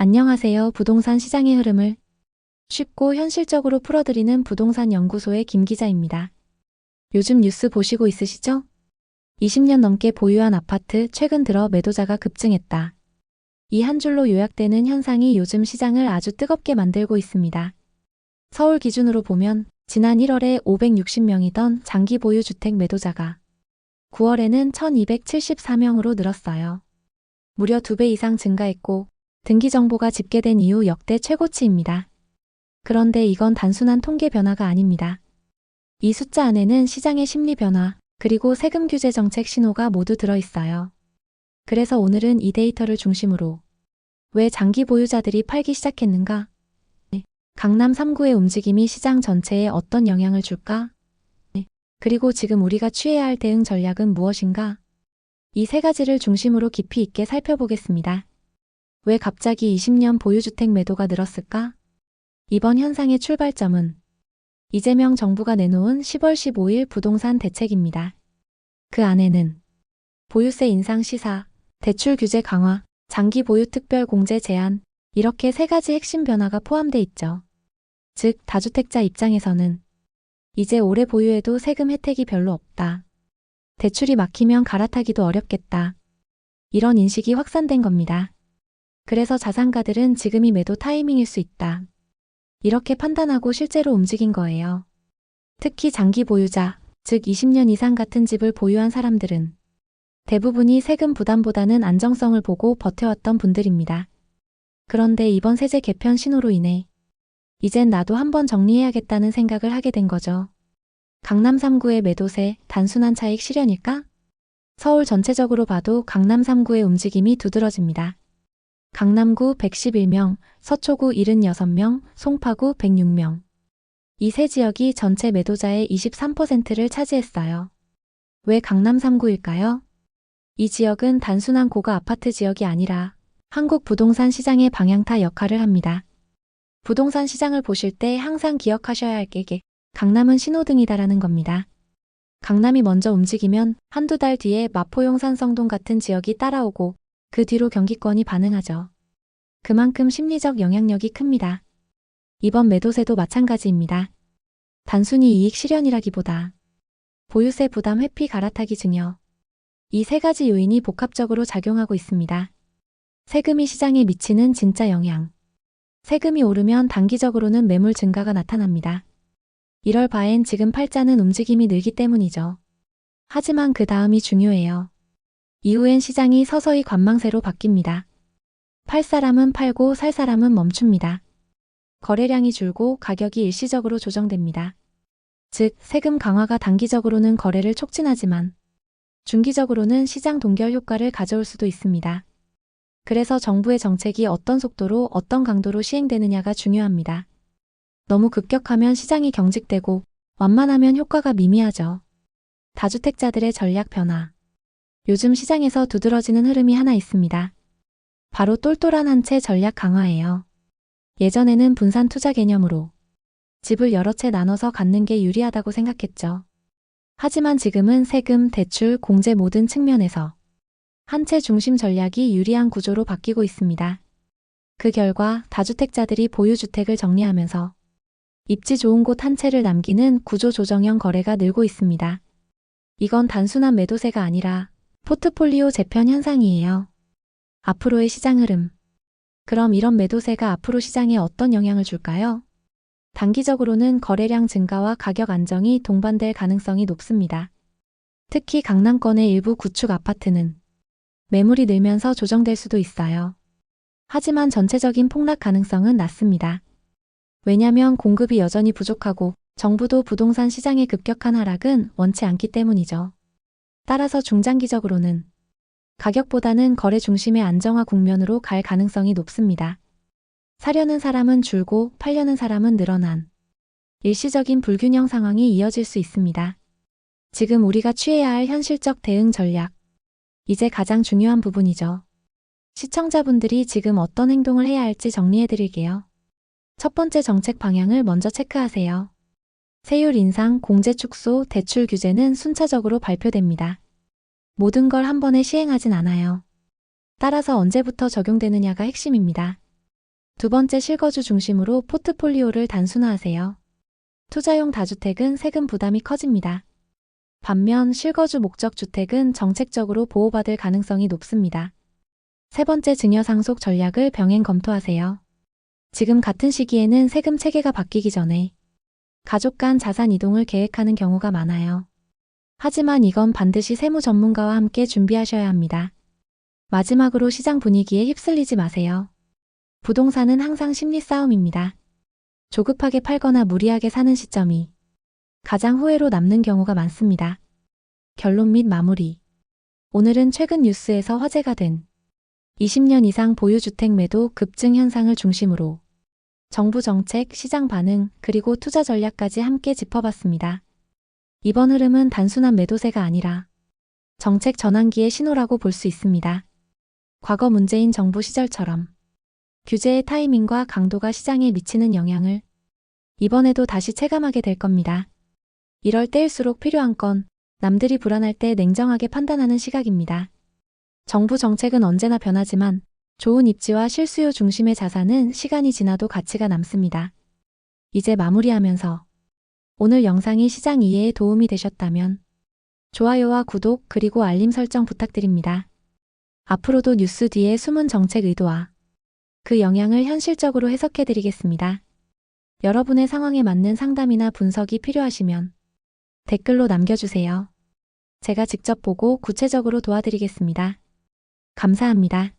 안녕하세요. 부동산 시장의 흐름을 쉽고 현실적으로 풀어드리는 부동산 연구소의 김 기자입니다. 요즘 뉴스 보시고 있으시죠? 20년 넘게 보유한 아파트 최근 들어 매도자가 급증했다. 이 한 줄로 요약되는 현상이 요즘 시장을 아주 뜨겁게 만들고 있습니다. 서울 기준으로 보면 지난 1월에 560명이던 장기 보유 주택 매도자가 9월에는 1274명으로 늘었어요. 무려 2배 이상 증가했고 등기 정보가 집계된 이후 역대 최고치입니다. 그런데 이건 단순한 통계 변화가 아닙니다. 이 숫자 안에는 시장의 심리 변화, 그리고 세금 규제 정책 신호가 모두 들어있어요. 그래서 오늘은 이 데이터를 중심으로 왜 장기 보유자들이 팔기 시작했는가? 강남 3구의 움직임이 시장 전체에 어떤 영향을 줄까? 그리고 지금 우리가 취해야 할 대응 전략은 무엇인가? 이 세 가지를 중심으로 깊이 있게 살펴보겠습니다. 왜 갑자기 20년 보유주택 매도가 늘었을까? 이번 현상의 출발점은 이재명 정부가 내놓은 10월 15일 부동산 대책입니다. 그 안에는 보유세 인상 시사, 대출 규제 강화, 장기 보유 특별 공제 제한, 이렇게 세 가지 핵심 변화가 포함돼 있죠. 즉, 다주택자 입장에서는 이제 오래 보유해도 세금 혜택이 별로 없다. 대출이 막히면 갈아타기도 어렵겠다. 이런 인식이 확산된 겁니다. 그래서 자산가들은 지금이 매도 타이밍일 수 있다. 이렇게 판단하고 실제로 움직인 거예요. 특히 장기 보유자, 즉 20년 이상 같은 집을 보유한 사람들은 대부분이 세금 부담보다는 안정성을 보고 버텨왔던 분들입니다. 그런데 이번 세제 개편 신호로 인해 이젠 나도 한번 정리해야겠다는 생각을 하게 된 거죠. 강남 3구의 매도세, 단순한 차익 실현일까? 서울 전체적으로 봐도 강남 3구의 움직임이 두드러집니다. 강남구 111명, 서초구 76명, 송파구 106명. 이 세 지역이 전체 매도자의 23%를 차지했어요. 왜 강남 3구일까요? 이 지역은 단순한 고가 아파트 지역이 아니라 한국 부동산 시장의 방향타 역할을 합니다. 부동산 시장을 보실 때 항상 기억하셔야 할 게 강남은 신호등이다라는 겁니다. 강남이 먼저 움직이면 한두 달 뒤에 마포 용산성동 같은 지역이 따라오고 그 뒤로 경기권이 반응하죠. 그만큼 심리적 영향력이 큽니다. 이번 매도세도 마찬가지입니다. 단순히 이익 실현이라기보다 보유세 부담 회피 갈아타기 증여. 이 세 가지 요인이 복합적으로 작용하고 있습니다. 세금이 시장에 미치는 진짜 영향. 세금이 오르면 단기적으로는 매물 증가가 나타납니다. 이럴 바엔 지금 팔자는 움직임이 늘기 때문이죠. 하지만 그 다음이 중요해요. 이후엔 시장이 서서히 관망세로 바뀝니다. 팔 사람은 팔고 살 사람은 멈춥니다. 거래량이 줄고 가격이 일시적으로 조정됩니다. 즉, 세금 강화가 단기적으로는 거래를 촉진하지만 중기적으로는 시장 동결 효과를 가져올 수도 있습니다. 그래서 정부의 정책이 어떤 속도로 어떤 강도로 시행되느냐가 중요합니다. 너무 급격하면 시장이 경직되고 완만하면 효과가 미미하죠. 다주택자들의 전략 변화. 요즘 시장에서 두드러지는 흐름이 하나 있습니다. 바로 똘똘한 한 채 전략 강화예요. 예전에는 분산 투자 개념으로 집을 여러 채 나눠서 갖는 게 유리하다고 생각했죠. 하지만 지금은 세금, 대출, 공제 모든 측면에서 한 채 중심 전략이 유리한 구조로 바뀌고 있습니다. 그 결과 다주택자들이 보유주택을 정리하면서 입지 좋은 곳 한 채를 남기는 구조 조정형 거래가 늘고 있습니다. 이건 단순한 매도세가 아니라 포트폴리오 재편 현상이에요. 앞으로의 시장 흐름. 그럼 이런 매도세가 앞으로 시장에 어떤 영향을 줄까요? 단기적으로는 거래량 증가와 가격 안정이 동반될 가능성이 높습니다. 특히 강남권의 일부 구축 아파트는 매물이 늘면서 조정될 수도 있어요. 하지만 전체적인 폭락 가능성은 낮습니다. 왜냐면 공급이 여전히 부족하고 정부도 부동산 시장의 급격한 하락은 원치 않기 때문이죠. 따라서 중장기적으로는 가격보다는 거래 중심의 안정화 국면으로 갈 가능성이 높습니다. 사려는 사람은 줄고 팔려는 사람은 늘어난 일시적인 불균형 상황이 이어질 수 있습니다. 지금 우리가 취해야 할 현실적 대응 전략. 이제 가장 중요한 부분이죠. 시청자분들이 지금 어떤 행동을 해야 할지 정리해드릴게요. 첫 번째 정책 방향을 먼저 체크하세요. 세율 인상, 공제 축소, 대출 규제는 순차적으로 발표됩니다. 모든 걸 한 번에 시행하진 않아요. 따라서 언제부터 적용되느냐가 핵심입니다. 두 번째, 실거주 중심으로 포트폴리오를 단순화하세요. 투자용 다주택은 세금 부담이 커집니다. 반면 실거주 목적 주택은 정책적으로 보호받을 가능성이 높습니다. 세 번째, 증여 상속 전략을 병행 검토하세요. 지금 같은 시기에는 세금 체계가 바뀌기 전에 가족 간 자산 이동을 계획하는 경우가 많아요. 하지만 이건 반드시 세무 전문가와 함께 준비하셔야 합니다. 마지막으로, 시장 분위기에 휩쓸리지 마세요. 부동산은 항상 심리 싸움입니다. 조급하게 팔거나 무리하게 사는 시점이 가장 후회로 남는 경우가 많습니다. 결론 및 마무리. 오늘은 최근 뉴스에서 화제가 된 20년 이상 보유주택 매도 급증 현상을 중심으로 정부 정책, 시장 반응, 그리고 투자 전략까지 함께 짚어봤습니다. 이번 흐름은 단순한 매도세가 아니라 정책 전환기의 신호라고 볼 수 있습니다. 과거 문재인 정부 시절처럼 규제의 타이밍과 강도가 시장에 미치는 영향을 이번에도 다시 체감하게 될 겁니다. 이럴 때일수록 필요한 건 남들이 불안할 때 냉정하게 판단하는 시각입니다. 정부 정책은 언제나 변하지만 좋은 입지와 실수요 중심의 자산은 시간이 지나도 가치가 남습니다. 이제 마무리하면서 오늘 영상이 시장 이해에 도움이 되셨다면 좋아요와 구독 그리고 알림 설정 부탁드립니다. 앞으로도 뉴스 뒤에 숨은 정책 의도와 그 영향을 현실적으로 해석해드리겠습니다. 여러분의 상황에 맞는 상담이나 분석이 필요하시면 댓글로 남겨주세요. 제가 직접 보고 구체적으로 도와드리겠습니다. 감사합니다.